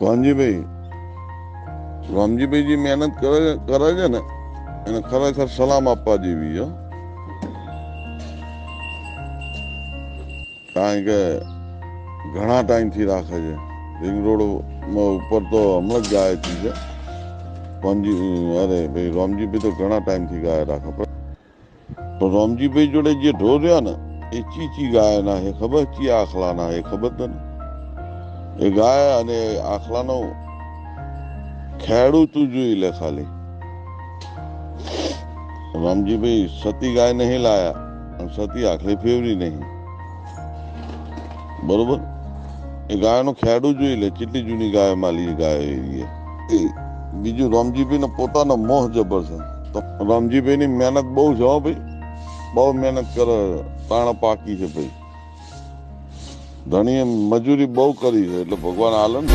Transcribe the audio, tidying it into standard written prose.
વાનજીભાઈ જે મહેનત કરે છે ને એને ખરેખર સલામ આપવા જેવી છે. કારણ કે ઘણા ટાઈમથી રાખે છે. રિંગ રોડ ઉપર તો હમણાં જ ગાય છે. અરે ભાઈ રામજીભાઈ તો ઘણા ટાઈમથી ગાય રાખે. તો રામજીભાઈ જોડે જે ઢોર રહ્યા ને એ ચી ગાય ના છે ખબર, ચી આખલા ના એ ખબર તને? એ ગાય અને આખલાનો ખેડૂ તું જોઈ લે ખાલી. રામજીભાઈ સતી ગાય નહીં લાયા અને સતી આખલી ફેવરી નહીં, બરોબર? એ ગાયનો ખેડૂ જોઈ લે, કેટલી જૂની ગાય માલી ગાય. બીજું રામજીભાઈ ને પોતાનો મોહ જબર છે. તો રામજીભાઈ ની મહેનત બહુ છે હો ભાઈ, બહુ મહેનત કરે. તાણ પાકી છે ભાઈ. ધણીએ મજૂરી બહુ કરી છે એટલે ભગવાન આલે ને.